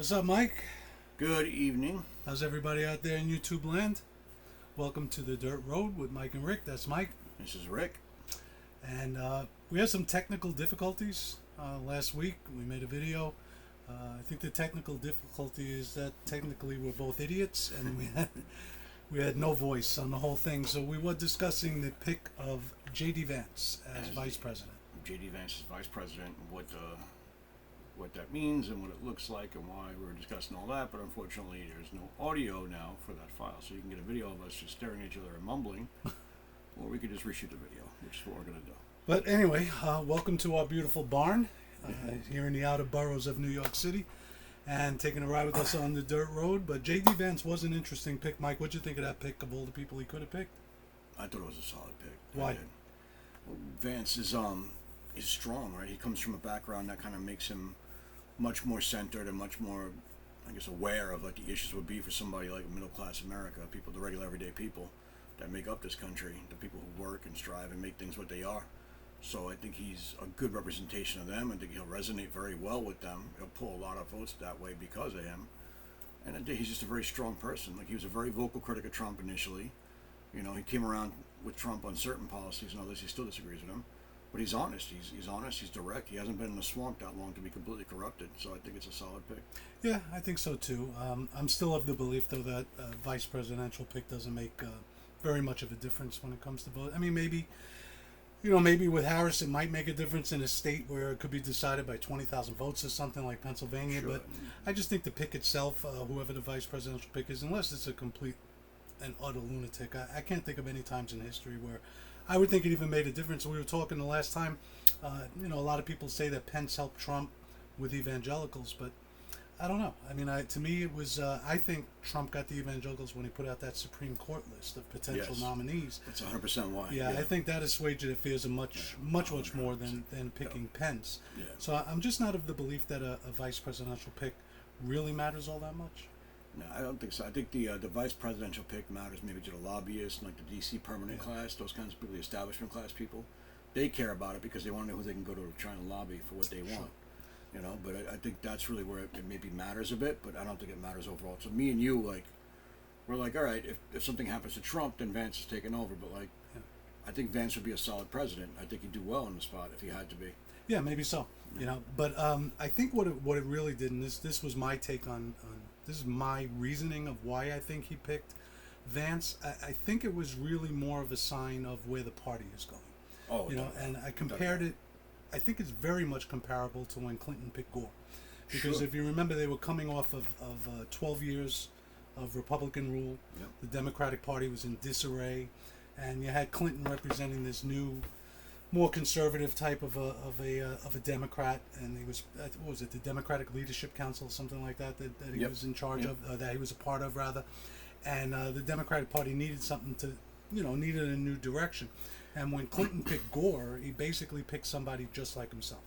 What's up, Mike? Good evening. How's everybody out there in YouTube land? Welcome to the Dirt Road with Mike and Rick. That's Mike. This is Rick. And we had some technical difficulties last week. We made a video. I think the technical difficulty is that technically we're both idiots and we had no voice on the whole thing. So we were discussing the pick of JD Vance as vice president. JD Vance is vice president, and what that means and what it looks like and why we're discussing all that. But unfortunately, there's no audio now for that file, so you can get a video of us just staring at each other and mumbling, or we could just reshoot the video, which is what we're gonna do. But anyway, welcome to our beautiful barn here in the outer boroughs of New York City, and taking a ride with us on the dirt road. But J.D. Vance was an interesting pick, Mike. What'd you think of that pick of all the people he could have picked? I thought it was a solid pick. Why? Well, Vance is strong, right? He comes from a background that kind of makes him much more centered and much more, I guess, aware of what the issues would be for somebody like middle class America, people, the regular everyday people that make up this country, the people who work and strive and make things what they are. So I think he's a good representation of them. I think he'll resonate very well with them. He'll pull a lot of votes that way because of him. And I think he's just a very strong person. Like, he was a very vocal critic of Trump initially. You know, he came around with Trump on certain policies and others. He still disagrees with him. But he's honest. He's honest. He's direct. He hasn't been in the swamp that long to be completely corrupted. So I think it's a solid pick. Yeah, I think so too. I'm still of the belief, though, that vice presidential pick doesn't make very much of a difference when it comes to vote. I mean, maybe with Harris, it might make a difference in a state where it could be decided by 20,000 votes or something like Pennsylvania. Sure. But I just think the pick itself, whoever the vice presidential pick is, unless it's a complete and utter lunatic, I can't think of any times in history where I would think it even made a difference. We were talking the last time, a lot of people say that Pence helped Trump with evangelicals, but I don't know. I mean, to me, it was, I think Trump got the evangelicals when he put out that Supreme Court list of potential nominees. That's 100% why. Yeah, I think that assuaged the fears of much more than picking Pence. Yeah. So I'm just not of the belief that a vice presidential pick really matters all that much. No, I don't think so. I think the vice presidential pick matters maybe to the lobbyists, like the D.C. permanent class, those kinds of people, the establishment class people. They care about it because they want to know who they can go to try and lobby for what they want. You know, but I think that's really where it maybe matters a bit, but I don't think it matters overall. So me and you, we're like, all right, if something happens to Trump, then Vance is taking over. But I think Vance would be a solid president. I think he'd do well in the spot if he had to be. Yeah, maybe so. But I think what it really did, and this was my take on this is my reasoning of why I think he picked Vance. I think it was really more of a sign of where the party is going. Oh, and I compared it. I think it's very much comparable to when Clinton picked Gore, because if you remember, they were coming off of 12 years of Republican rule. Yep. The Democratic Party was in disarray, and you had Clinton representing this new, more conservative type of a Democrat, and he was, what was it, the Democratic Leadership Council, something like that he was in charge of, that he was a part of rather, and the Democratic Party needed something to, needed a new direction, and when Clinton picked Gore, he basically picked somebody just like himself,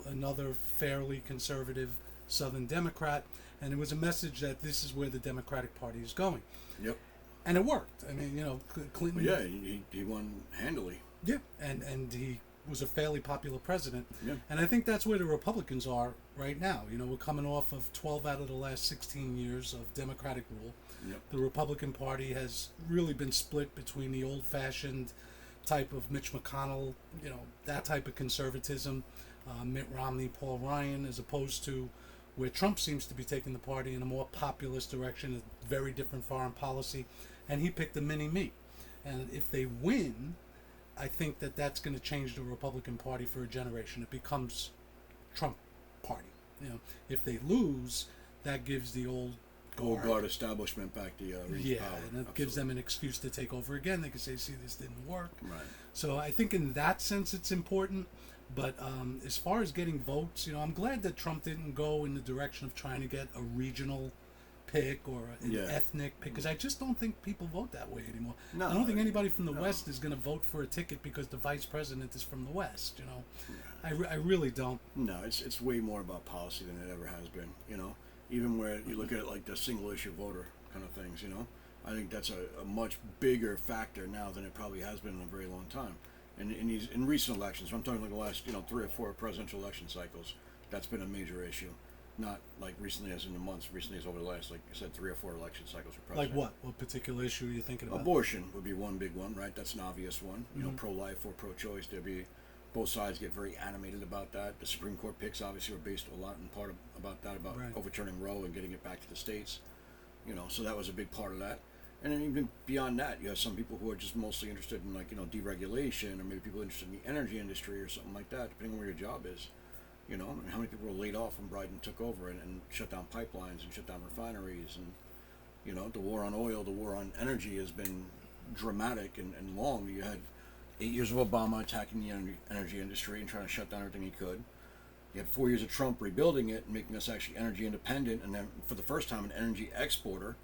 another fairly conservative Southern Democrat, and it was a message that this is where the Democratic Party is going. Yep. And it worked. I mean, Clinton. Well, yeah, he won handily. Yeah, and he was a fairly popular president. Yeah. And I think that's where the Republicans are right now. We're coming off of 12 out of the last 16 years of Democratic rule. Yep. The Republican Party has really been split between the old-fashioned type of Mitch McConnell, that type of conservatism, Mitt Romney, Paul Ryan, as opposed to where Trump seems to be taking the party in a more populist direction, a very different foreign policy, and he picked the mini-me. And if they win, I think that's going to change the Republican Party for a generation. It becomes Trump Party. If they lose, that gives the old guard establishment back the power. And it gives them an excuse to take over again. They can say, "See, this didn't work." Right. So I think in that sense it's important. But as far as getting votes, I'm glad that Trump didn't go in the direction of trying to get a regional pick or an ethnic pick, because I just don't think people vote that way anymore. No, I don't think anybody from the West is going to vote for a ticket because the vice president is from the West. I really don't. No, it's way more about policy than it ever has been. Even where you look at it like the single issue voter kind of things. I think that's a much bigger factor now than it probably has been in a very long time. And in recent elections, I'm talking like the last 3 or 4 presidential election cycles, that's been a major issue. Not like recently as in the months, recently as over the last, like you said, 3 or 4 election cycles for president. Like what? What particular issue are you thinking about? Abortion would be one big one, right? That's an obvious one. You know, Mhm. pro-life or pro-choice. There'd be both sides get very animated about that. The Supreme Court picks obviously were based a lot in part about that, about Right. overturning Roe and getting it back to the states. You know, so that was a big part of that. And then even beyond that, you have some people who are just mostly interested in, like, you know, deregulation, or maybe people interested in the energy industry or something like that, depending on where your job is. You know, I mean, how many people were laid off when Biden took over and shut down pipelines and shut down refineries, and you know, the war on oil, the war on energy has been dramatic and long. You had 8 years of Obama attacking the energy industry and trying to shut down everything he could. You had 4 years of Trump rebuilding it and making us actually energy independent, and then for the first time an energy exporter.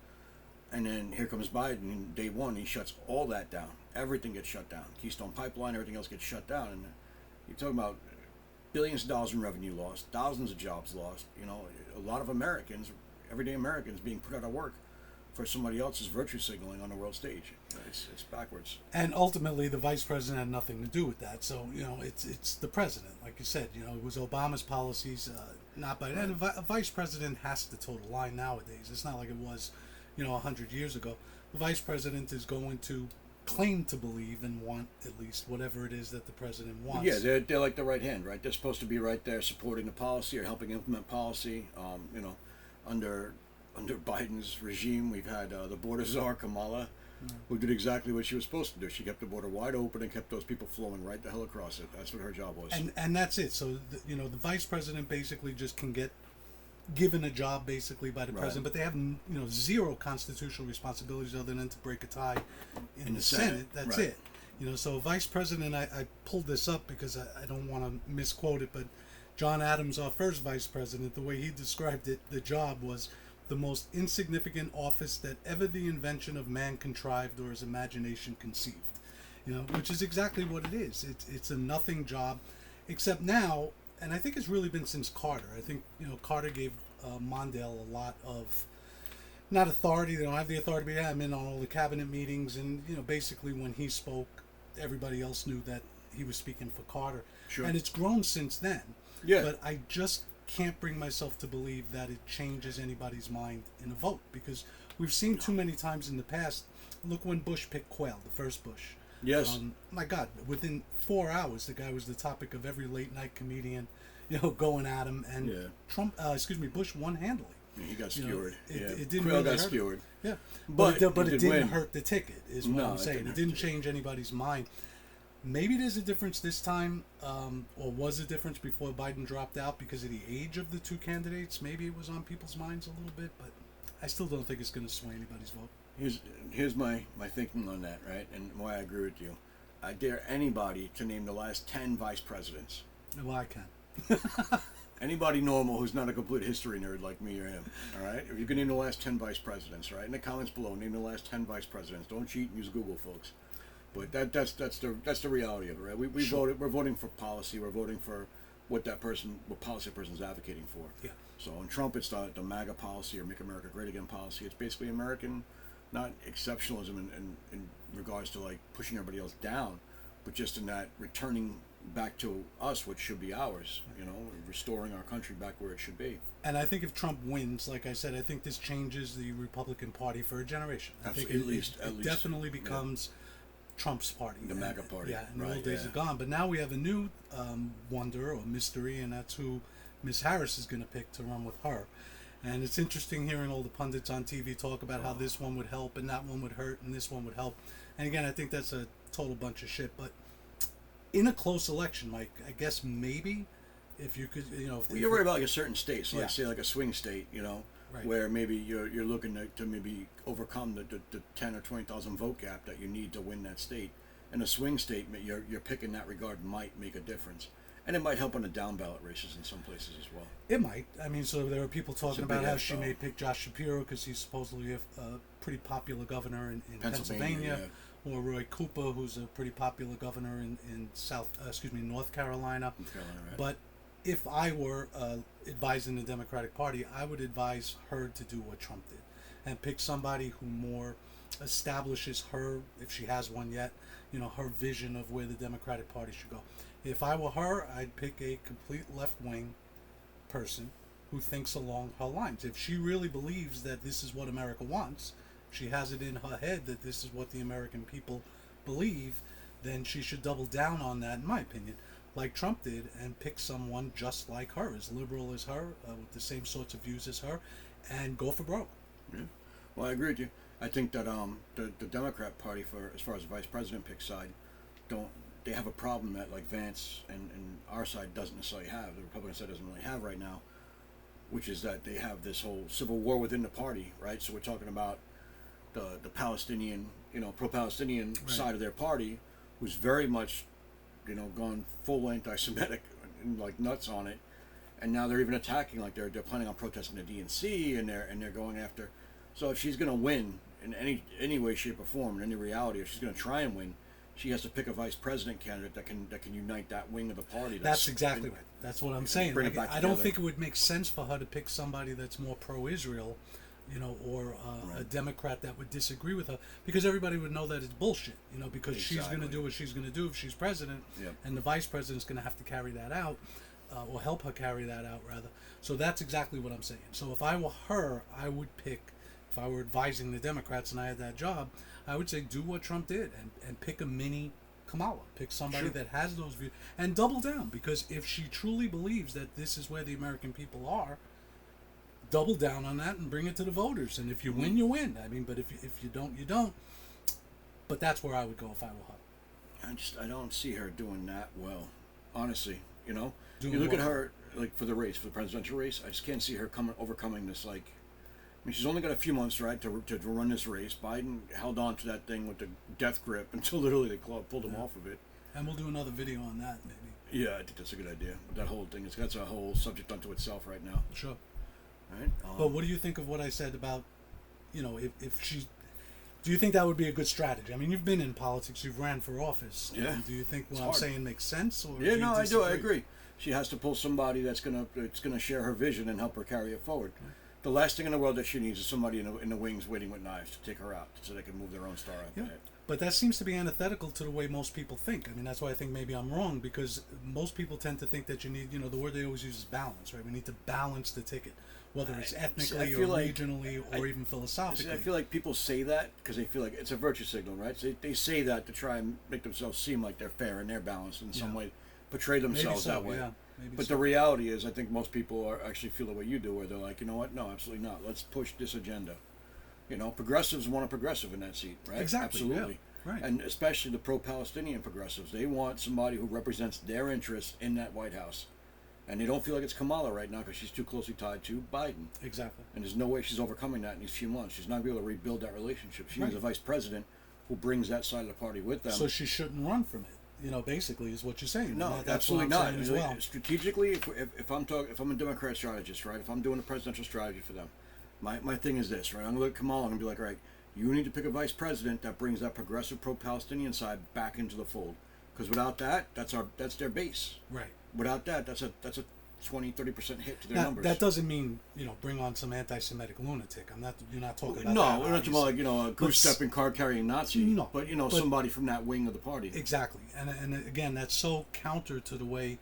And then here comes Biden, and day one he shuts all that down. Everything gets shut down. Keystone Pipeline, everything else gets shut down. And you're talking about billions of dollars in revenue lost, thousands of jobs lost. You know, a lot of Americans, everyday Americans, being put out of work for somebody else's virtue signaling on the world stage. You know, it's backwards. And ultimately, the vice president had nothing to do with that. So, you know, it's the president, like you said. You know, it was Obama's policies, not by. And a vice president has to toe the line nowadays. It's not like it was, you know, 100 years ago. The vice president is going to claim to believe and want at least whatever it is that the president wants. Yeah, they're like the right hand, right? They're supposed to be right there supporting the policy or helping implement policy. You know, under Biden's regime, we've had the border czar Kamala, who did exactly what she was supposed to do. She kept the border wide open and kept those people flowing right the hell across it. That's what her job was. And that's it. So you know, the vice president basically just can get given a job basically by the Right. president, but they have, you know, zero constitutional responsibilities other than to break a tie in the Senate. That's right. it. You know, so vice president, I pulled this up because I don't want to misquote it, but John Adams, our first vice president, the way he described it, the job was the most insignificant office that ever the invention of man contrived or his imagination conceived. You know, which is exactly what it is. It's a nothing job, except now, and I think it's really been since Carter. I think, you know, Carter gave Mondale a lot of, not authority, they don't have the authority, but yeah, I'm in on all the cabinet meetings, and, you know, basically when he spoke, everybody else knew that he was speaking for Carter. Sure. And it's grown since then. Yeah. But I just can't bring myself to believe that it changes anybody's mind in a vote, because we've seen too many times in the past. Look when Bush picked Quayle, the first Bush. Yes. My God, within 4 hours, the guy was the topic of every late night comedian, you know, going at him. And Yeah. Bush won handily. Yeah, he got You know, skewered. it didn't Quayle really got hurt. skewered. Yeah, But it he did didn't win. hurt the ticket, is what No, I'm it saying. didn't It hurt didn't the change anybody's mind. Maybe there's a difference this time, or was a difference before Biden dropped out because of the age of the two candidates. Maybe it was on people's minds a little bit, but I still don't think it's going to sway anybody's vote. Here's my thinking on that, right? And why I agree with you. I dare anybody to name the last 10 vice presidents. Well, I can. Anybody normal who's not a complete history nerd like me or him, all right? If you can name the last 10 vice presidents, right? In the comments below, name the last 10 vice presidents. Don't cheat and use Google, folks. But that's the reality of it, right? We Sure. voted. We're voting for policy. We're voting for what policy that person's advocating for. Yeah. So in Trump, it's the MAGA policy or Make America Great Again policy. It's basically American, not exceptionalism in regards to like pushing everybody else down, but just in that returning back to us what should be ours, you know, restoring our country back where it should be. And I think if Trump wins, like I said, I think this changes the Republican Party for a generation. I think Absolutely. At least. definitely becomes Trump's party. The MAGA party. Yeah, and the Right, old days yeah. are gone. But now we have a new wonder or mystery, and that's who Miss Harris is going to pick to run with her. And it's interesting hearing all the pundits on TV talk about how this one would help and that one would hurt and this one would help. And again, I think that's a total bunch of shit. But in a close election, Mike, I guess maybe if you could, you know, if Well, you're worried about like a certain state, so like Yeah. say like a swing state, you know, Right. where maybe you're looking to maybe overcome the 10 or 20,000 vote gap that you need to win that state. In a swing state, your pick in that regard might make a difference, and it might help on the down ballot races in some places as well. It might. I mean, so there are people talking a about big how if, she though. may pick Josh Shapiro because he's supposedly a pretty popular governor in Pennsylvania, or Roy Cooper, who's a pretty popular governor in North Carolina. North Carolina, right? But if I were advising the Democratic Party, I would advise her to do what Trump did and pick somebody who more establishes her, if she has one yet, you know, her vision of where the Democratic Party should go. If I were her, I'd pick a complete left-wing person who thinks along her lines. If she really believes that this is what America wants, she has it in her head that this is what the American people believe, then she should double down on that, in my opinion, like Trump did, and pick someone just like her, as liberal as her, with the same sorts of views as her, and go for broke. Yeah. Well, I agree with you. I think that the Democrat Party, for as far as the vice president pick side, they have a problem that like Vance and our side doesn't necessarily have. The Republican side doesn't really have right now, which is that they have this whole civil war within the party, right? So we're talking about the Palestinian, pro-Palestinian Right. side of their party, who's very much, gone full anti-Semitic and like nuts on it, and now they're even attacking, like they're planning on protesting the DNC, and they're going after. So if she's going to win in any way, shape, or form, in any reality, if she's going to try and win, she has to pick a vice president candidate that can unite that wing of the party. That's exactly right. That's what I'm saying. Bring it Like, back I don't together. think it would make sense for her to pick somebody that's more pro-Israel, or a Right. Democrat that would disagree with her, because everybody would know that it's bullshit. Because she's going to Exactly. do what she's going to do if she's president, Yep. and the vice president's going to have to carry that out, or help her carry that out, rather. So that's exactly what I'm saying. So if I were her, I would pick. If I were advising the Democrats and I had that job, I would say do what Trump did and pick a mini Kamala. Pick somebody Sure. that has those views and double down, because if she truly believes that this is where the American people are, double down on that and bring it to the voters. And if you win, you win. I mean, but if you don't, you don't. But that's where I would go if I were her. I don't see her doing that well, honestly. You Doing look at what? her like for the presidential race. I just can't see her overcoming this. Like, I mean, she's only got a few months, right, to run this race. Biden held on to that thing with the death grip until literally they pulled him off of it. And we'll do another video on that, maybe. Yeah, I think that's a good idea. That whole thing that's a whole subject unto itself right now. Sure. Right. But what do you think of what I said about, if she... Do you think that would be a good strategy? I mean, you've been in politics, you've ran for office. Yeah. Do you think what It's I'm hard. saying makes sense? Or Yeah, do you no, I do. I disagree? agree. She has to pull somebody that's gonna share her vision and help her carry it forward. The last thing in the world that she needs is somebody in the wings waiting with knives to take her out, so they can move their own star up Yeah. ahead. But that seems to be antithetical to the way most people think. I mean, that's why I think maybe I'm wrong, because most people tend to think that you need, the word they always use is balance, right? We need to balance the ticket, whether it's ethnically or feel like- regionally or even philosophically. I feel like people say that because they feel like it's a virtue signal, right? So they say that to try and make themselves seem like they're fair and they're balanced in some Yeah. way, portray Maybe themselves so, that way. yeah. Maybe But so. the reality is, I think most people actually feel the way you do, where they're like, you know what? No, absolutely not. Let's push this agenda. Progressives want a progressive in that seat, right? Exactly, yeah. Absolutely. Right. And especially the pro-Palestinian progressives. They want somebody who represents their interests in that White House. And they don't feel like it's Kamala right now because she's too closely tied to Biden. Exactly. And there's no way she's overcoming that in these few months. She's not going to be able to rebuild that relationship. She needs Right. a vice president who brings that side of the party with them. So she shouldn't run from it. Basically, is what you're saying. No, That's absolutely what I'm not. saying as well. Strategically, if I'm a Democrat strategist, right? If I'm doing a presidential strategy for them, my thing is this, right? I'm going to look at Kamala and be like, all right, you need to pick a vice president that brings that progressive pro-Palestinian side back into the fold. Because without that, that's their base. Right. Without that, that's a 20-30% hit to their Now, numbers. that doesn't mean bring on some anti-Semitic lunatic. You're not talking about No, that, we're not talking about like a goose-stepping, card-carrying Nazi. No, but but- somebody from that wing of the party. Exactly, and again, that's so counter to the way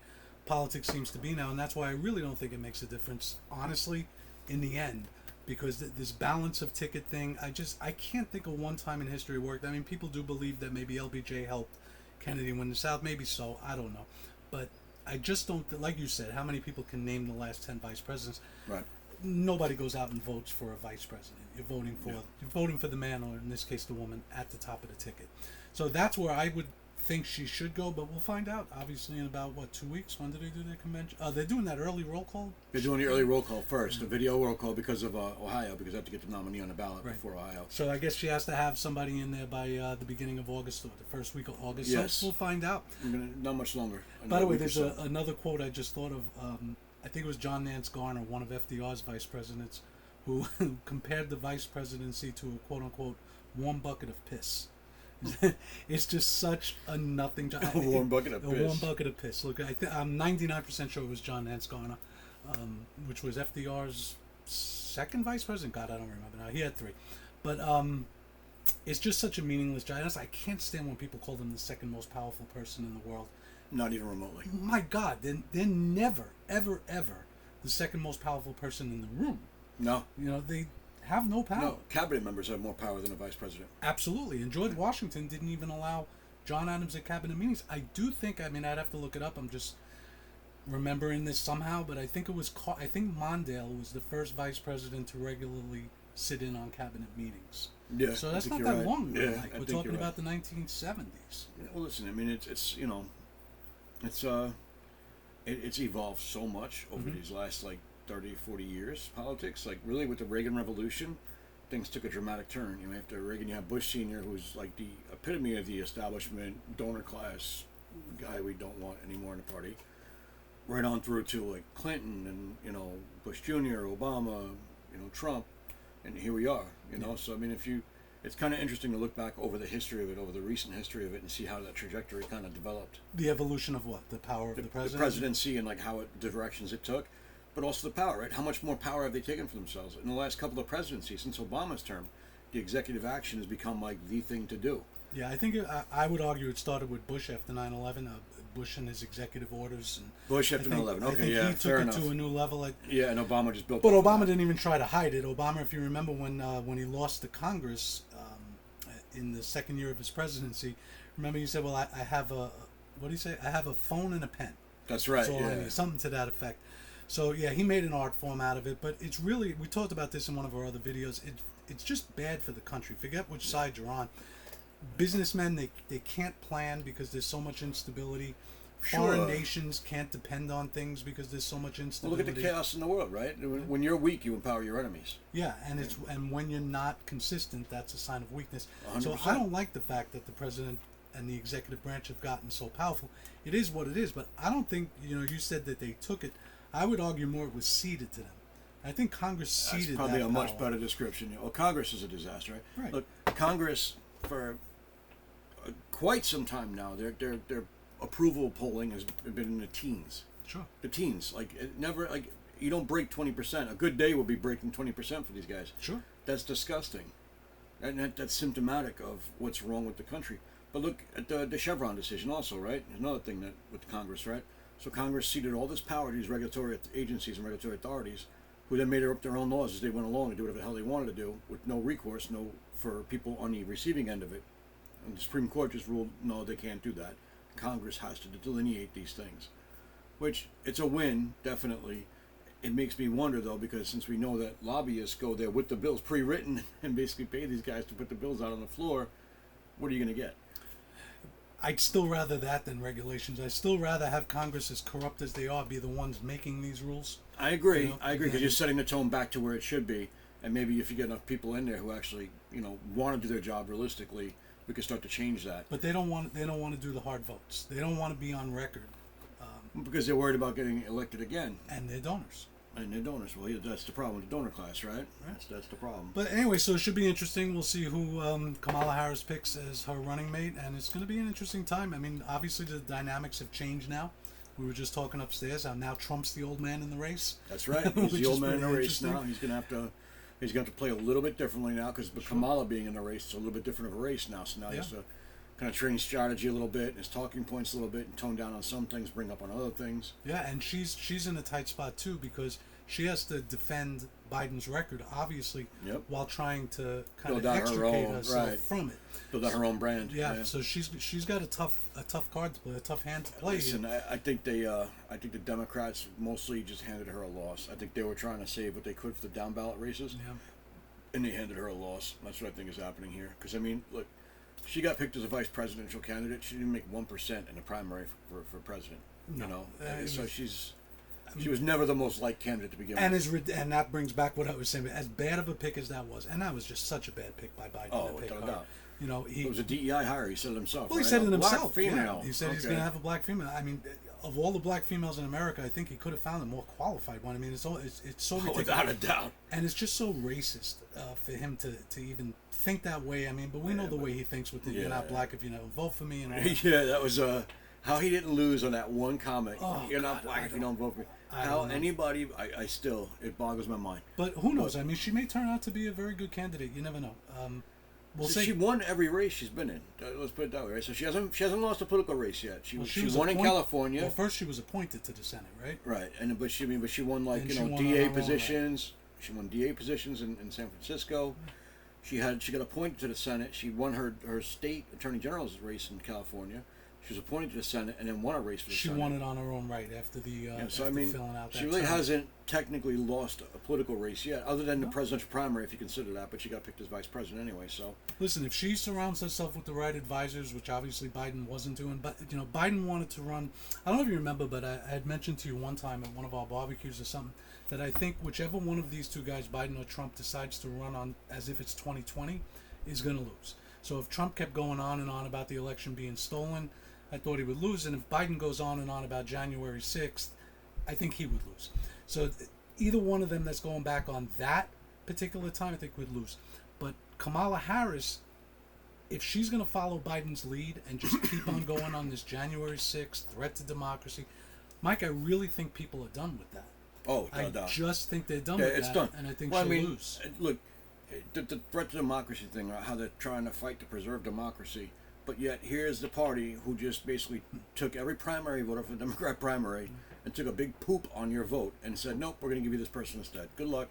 politics seems to be now, and that's why I really don't think it makes a difference, honestly, in the end, because this balance of ticket thing, I can't think of one time in history it worked. I mean, people do believe that maybe LBJ helped Kennedy win the South, maybe so, I don't know, but I just don't, like you said, how many people can name the last 10 vice presidents? Right. Nobody goes out and votes for a vice president. You're voting for the man, or in this case the woman, at the top of the ticket. So that's where I would think she should go, but we'll find out obviously in about 2 weeks. When do they do their convention? They're doing that early roll call. They're doing the early roll call first, the video roll call because of Ohio, because they have to get the nominee on the ballot Right. before Ohio. So I guess she has to have somebody in there by the beginning of August, or the first week of August. Yes. So we'll find out. Not much longer. By the way, Another week or there's so. another quote I just thought of. I think it was John Nance Garner, one of FDR's vice presidents, who compared the vice presidency to a quote-unquote warm bucket of piss. It's just such a nothing job. A warm bucket of A warm piss. bucket of piss. Look, I'm 99% sure it was John Nance Garner, which was FDR's second vice president. God, I don't remember now. He had 3. But it's just such a meaningless job. I can't stand when people call him the second most powerful person in the world. Not even remotely. My God, they're never, ever, ever the second most powerful person in the room. No. They have no power. No, cabinet members have more power than a vice president. Absolutely. And George Washington didn't even allow John Adams at cabinet meetings. I do think, I'd have to look it up. I'm just remembering this somehow, but I think I think Mondale was the first vice president to regularly sit in on cabinet meetings. Yeah. So that's not you're that right. long ago. Yeah, We're talking about the 1970s. Yeah, well, listen, I mean, it's it's evolved so much over these last 30, 40 years. Politics, really with the Reagan Revolution, things took a dramatic turn. After Reagan, you have Bush Sr., who's the epitome of the establishment, donor class guy we don't want anymore in the party. Right on through to Clinton and Bush Jr., Obama, Trump, and here we are. So I mean, it's kind of interesting to look back over the history of it, over the recent history of it, and see how that trajectory kind of developed. The evolution of what? The power of the president? The presidency and the directions it took, but also the power, right? How much more power have they taken for themselves? In the last couple of presidencies, since Obama's term, the executive action has become the thing to do. Yeah, I think I would argue it started with Bush after 9/11. Bush and his executive orders. And Bush after 9/11. Okay, yeah, he fair took enough. it to a new level. Yeah, and Obama just built. But Obama didn't even try to hide it. Obama, if you remember, when he lost to Congress in the second year of his presidency, remember he said, "Well, I have a what do you say? I have a phone and a pen." That's right. So yeah. something to that effect. So yeah, he made an art form out of it. But it's really, we talked about this in one of our other videos. It's just bad for the country. Forget which side you're on. Businessmen, they can't plan because there's so much instability. Foreign nations can't depend on things because there's so much instability. Well, look at the chaos in the world, right? When you're weak, you empower your enemies. Yeah, and when you're not consistent, that's a sign of weakness. 100%. So I don't like the fact that the president and the executive branch have gotten so powerful. It is what it is, but I don't think, you said that they took it. I would argue more it was ceded to them. I think Congress ceded That's probably that a much power. better description. Well, Congress is a disaster, right? Right. Look, Congress for quite some time now, their approval polling has been in the teens. Sure. The teens, it never you don't break 20%. A good day will be breaking 20% for these guys. Sure. That's disgusting, and that's symptomatic of what's wrong with the country. But look at the Chevron decision also, right? Another thing that with Congress, right? So Congress ceded all this power to these regulatory agencies and regulatory authorities, who then made up their own laws as they went along and do whatever the hell they wanted to do with no recourse, for people on the receiving end of it. And the Supreme Court just ruled, no, they can't do that. Congress has to delineate these things, which it's a win, definitely. It makes me wonder, though, because since we know that lobbyists go there with the bills pre-written and basically pay these guys to put the bills out on the floor, what are you going to get? I'd still rather that than regulations. I'd still rather have Congress, as corrupt as they are, be the ones making these rules. I agree. I agree, because you're setting the tone back to where it should be. And maybe if you get enough people in there who actually, want to do their job realistically, we could start to change that. But they don't want to do the hard votes. They don't want to be on record. Because they're worried about getting elected again. And they're donors. Well, yeah, that's the problem with the donor class, right? That's the problem. But anyway, so it should be interesting. We'll see who Kamala Harris picks as her running mate, and it's going to be an interesting time. I mean, obviously the dynamics have changed now. We were just talking upstairs how now Trump's the old man in the race. That's right. He's the old man in the race now. He's going to have to play a little bit differently now, because Kamala being in the race is a little bit different of a race now. So now he has to kind of train strategy a little bit, his talking points a little bit, and tone down on some things, bring up on other things. Yeah, and she's in a tight spot too, because she has to defend Biden's record, obviously, while trying to kind of extricate herself from it. Build out her own brand. Yeah, so she's got a tough card to play, a tough hand to play. Listen, I think the Democrats mostly just handed her a loss. I think they were trying to save what they could for the down ballot races, and they handed her a loss. That's what I think is happening here. Because I mean, look, she got picked as a vice presidential candidate. She didn't make 1% in the primary for president. No. So she was never the most liked candidate to begin with. And that brings back what I was saying. As bad of a pick as that was, and that was just such a bad pick by Biden. Oh, without a doubt. It was a DEI hire. He said it himself. Well, right? he said it himself. Black female. Yeah. He said he's going to have a black female. I mean, of all the black females in America, I think he could have found a more qualified one. I mean, it's so ridiculous. Without a doubt. And it's just so racist for him to even think that way. I mean, but we know the way he thinks with the "you're not black if you don't vote for me" and all that. Yeah, that was how he didn't lose on that one comment. Oh, you're not black if you don't vote for me. How anybody, I still, it boggles my mind. But who knows? I mean, she may turn out to be a very good candidate. You never know. we'll So see. she won every race she's been in. Let's put it that way, right? So she hasn't lost a political race yet. She was won in California. Well, first she was appointed to the Senate, right? Right, but she won like And you she know won on DA her own, positions. She won DA positions in San Francisco. She got appointed to the Senate. She won her state attorney general's race in California. She was appointed to the Senate and then won a race for the Senate. She won it on her own right after the So after I mean, filling out that she really term. hasn't technically lost a political race yet, other than the presidential primary, if you consider that. But she got picked as vice president anyway. So Listen, if she surrounds herself with the right advisors, which obviously Biden wasn't doing, but Biden wanted to run. I don't know if you remember, but I had mentioned to you one time at one of our barbecues or something that I think whichever one of these two guys, Biden or Trump, decides to run on as if it's 2020, is going to lose. So if Trump kept going on and on about the election being stolen, I thought he would lose, and if Biden goes on and on about January 6th, I think he would lose. So either one of them that's going back on that particular time, I think would lose. But Kamala Harris, if she's going to follow Biden's lead and just keep on going on this January 6th threat to democracy, Mike, I really think people are done with that. I just think they're done with it's that, done. and I think she'll lose. Look, the threat to democracy thing, how they're trying to fight to preserve democracy, but yet here's the party who just basically took every primary voter for the Democrat primary and took a big poop on your vote and said, nope, we're going to give you this person instead. Good luck.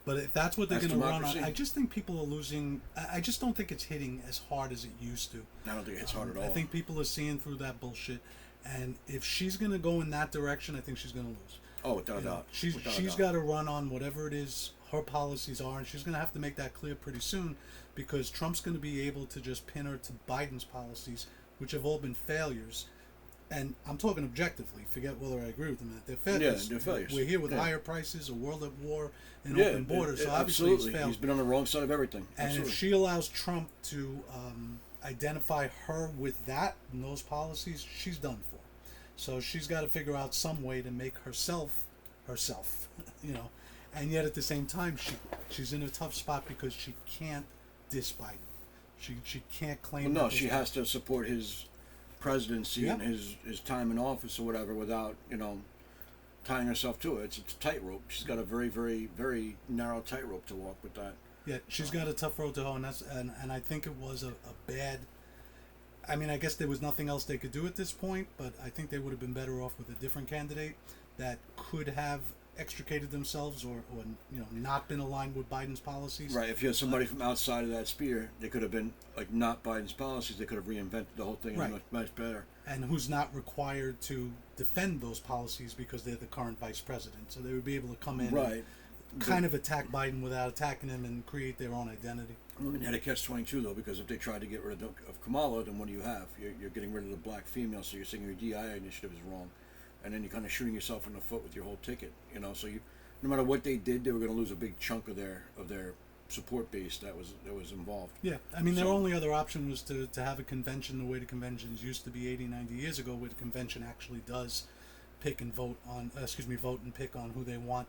But if that's what they're going to run on, democracy. I just think people are losing. I just don't think it's hitting as hard as it used to. I don't think it hits hard at all. I think people are seeing through that bullshit. And if she's going to go in that direction, I think she's going to lose. Oh, without a doubt. She's got to run on whatever it is her policies are, and she's going to have to make that clear pretty soon, because Trump's going to be able to just pin her to Biden's policies, which have all been failures. And I'm talking objectively. Forget whether I agree with them. They're failures. Yeah, they're failures. We're here with higher prices, a world at war, and open borders. So obviously absolutely. he's failed. He's been on the wrong side of everything. And Absolutely. if she allows Trump to identify her with that and those policies, she's done for. So she's got to figure out some way to make herself, and yet at the same time she's in a tough spot because she can't diss Biden. She can't claim. Well, no, she has to support his presidency and his time in office or whatever without tying herself to it. It's a tightrope. She's got a very, very, very narrow tightrope to walk with that. Yeah, she's got a tough road to hoe, and I think it was a bad. I mean, I guess there was nothing else they could do at this point, but I think they would have been better off with a different candidate that could have extricated themselves or not been aligned with Biden's policies. Right. If you had somebody from outside of that sphere, they could have been like not Biden's policies. They could have reinvented the whole thing and much better. And who's not required to defend those policies because they're the current vice president, so they would be able to come in and kind of attack Biden without attacking him and create their own identity. You had a catch-22 though, because if they tried to get rid of Kamala, then what do you have? You're getting rid of the black female, so you're saying your DI initiative is wrong, and then you're kind of shooting yourself in the foot with your whole ticket. So no matter what they did, they were going to lose a big chunk of their support base that was involved. Yeah, I mean, their only other option was to have a convention the way the conventions used to be 80, 90 years ago, where the convention actually does pick and vote and pick on who they want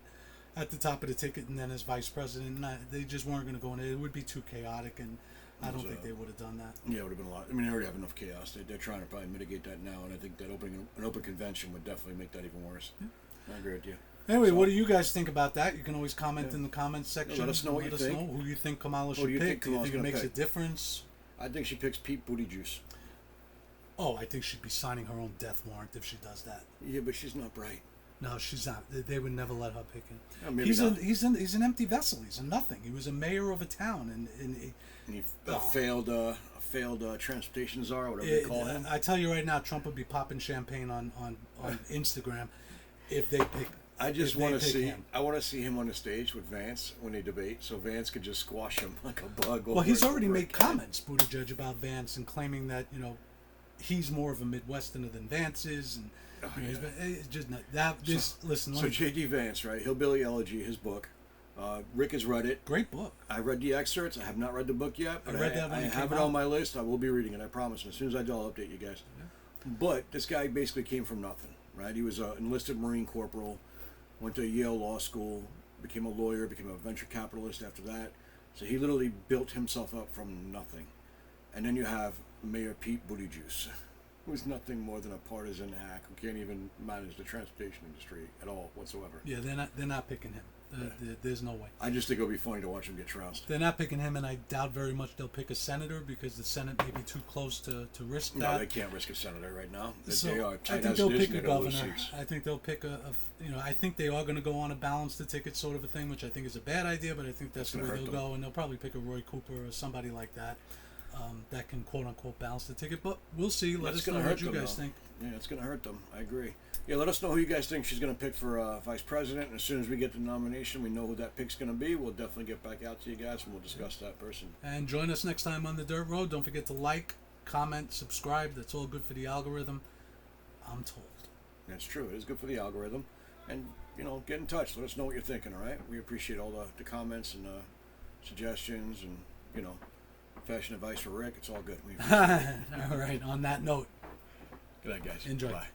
at the top of the ticket, and then as vice president. They just weren't going to go in there. It would be too chaotic, and I don't think they would have done that. Yeah, it would have been a lot. I mean, they already have enough chaos. They're trying to probably mitigate that now, and I think that an open convention would definitely make that even worse. Yeah. I agree with you. Anyway, what do you guys think about that? You can always comment in the comments section. Let us know what you think. Know who you think Kamala should pick. Do you think it makes a difference? I think she picks Pete Buttigieg. Oh, I think she'd be signing her own death warrant if she does that. Yeah, but she's not bright. No, she's not. They would never let her pick him. No, he's an empty vessel. He's a nothing. He was a mayor of a town, and he failed transportation czar, whatever they call him. I tell you right now, Trump would be popping champagne on Instagram if they pick. I just want to see. Him. I want to see him on the stage with Vance when they debate, so Vance could just squash him like a bug. Well, he's already made comments, Buttigieg, about Vance and claiming that he's more of a Midwesterner than Vance is, and it's just not that. Listen. So JD Vance, right? Hillbilly Elegy, his book. Rick has read it. Great book. I read the excerpts. I have not read the book yet. But I read that when I have it on my list. I will be reading it. I promise. And as soon as I do, I'll update you guys. Yeah. But this guy basically came from nothing, right? He was an enlisted Marine corporal. Went to Yale Law School, became a lawyer, became a venture capitalist after that. So he literally built himself up from nothing. And then you have Mayor Pete Buttigieg, who's nothing more than a partisan hack who can't even manage the transportation industry at all whatsoever. Yeah, they're not picking him. There's no way. I just think it'll be funny to watch him get trounced. They're not picking him, and I doubt very much they'll pick a senator because the Senate may be too close to risk that. No, they can't risk a senator right now. So they are I tight think as they'll it is, pick and a they don't lose governor. seats. I think they'll pick I think they are going to go on a balance the ticket sort of a thing, which I think is a bad idea, but I think that's the way they'll go, and they'll probably pick a Roy Cooper or somebody like that. That can quote unquote balance the ticket, but we'll see. Let us know what you guys think. Yeah, it's going to hurt them. I agree. Yeah, let us know who you guys think she's going to pick for vice president. And as soon as we get the nomination, we know who that pick's going to be. We'll definitely get back out to you guys and we'll discuss that person. And join us next time on the Dirt Road. Don't forget to like, comment, subscribe. That's all good for the algorithm, I'm told. That's true. It is good for the algorithm. And, get in touch. Let us know what you're thinking, all right? We appreciate all the comments and suggestions and, fashion advice for Rick. It's all good. We appreciate it. All right, on that note. Good night, guys. Enjoy. Bye.